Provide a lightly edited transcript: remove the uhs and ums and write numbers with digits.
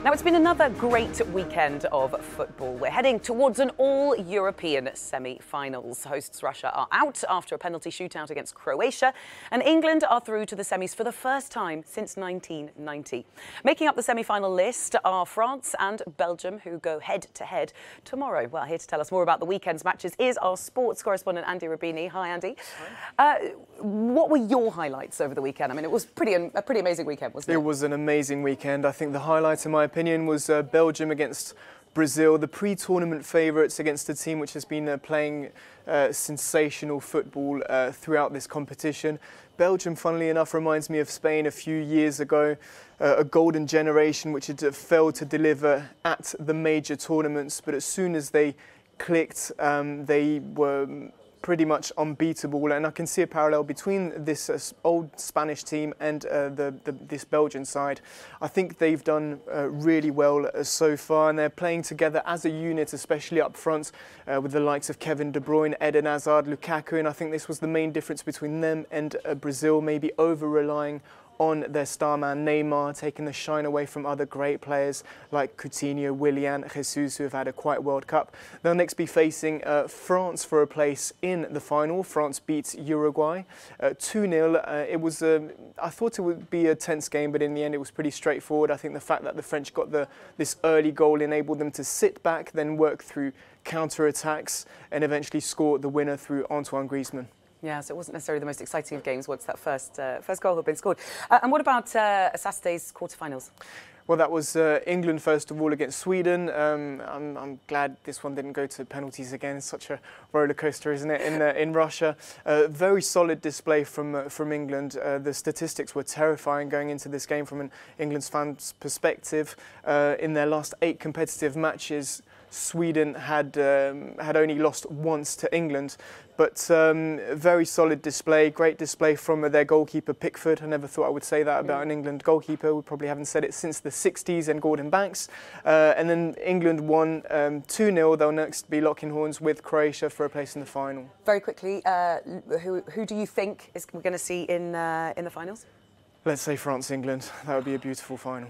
Now, it's been another great weekend of football. We're heading towards an all-European semi-finals. Hosts Russia are out after a penalty shootout against Croatia, and England are through to the semis for the first time since 1990. Making up the semi-final list are France and Belgium, who go head-to-head tomorrow. Well, here to tell us more about the weekend's matches is our sports correspondent, Andy Rubini. Hi, Andy. Hi. What were your highlights over the weekend? I mean, it was a pretty amazing weekend, wasn't it? It was an amazing weekend. I think the highlight, in my opinion, was Belgium against Brazil, the pre-tournament favourites against a team which has been playing sensational football throughout this competition. Belgium, funnily enough, reminds me of Spain a few years ago, a golden generation which had failed to deliver at the major tournaments, but as soon as they clicked, they were pretty much unbeatable, and I can see a parallel between this old Spanish team and this Belgian side. I think they've done really well so far, and they're playing together as a unit, especially up front with the likes of Kevin De Bruyne, Eden Hazard, Lukaku, and I think this was the main difference between them and Brazil, maybe over-relying on their star man Neymar, taking the shine away from other great players like Coutinho, Willian, Jesus, who have had a quiet World Cup. They'll next be facing France for a place in the final. France beats Uruguay 2-0. It was, I thought it would be a tense game, but in the end it was pretty straightforward. I think the fact that the French got this early goal enabled them to sit back, then work through counter-attacks and eventually score the winner through Antoine Griezmann. Yeah, so it wasn't necessarily the most exciting of games once that first goal had been scored. And what about Saturday's quarterfinals? Well, that was England, first of all, against Sweden. I'm glad this one didn't go to penalties again. It's such a roller coaster, isn't it, in Russia? Very solid display from England. The statistics were terrifying going into this game from an England's fan's perspective. In their last 8 competitive matches, Sweden had only lost once to England, but very solid display, great display from their goalkeeper Pickford. I never thought I would say that about an England goalkeeper. We probably haven't said it since the 60s and Gordon Banks. And then England won 2-0. They'll next be locking horns with Croatia for a place in the final. Very quickly, who do you think we're going to see in the finals? Let's say France-England. That would be a beautiful final.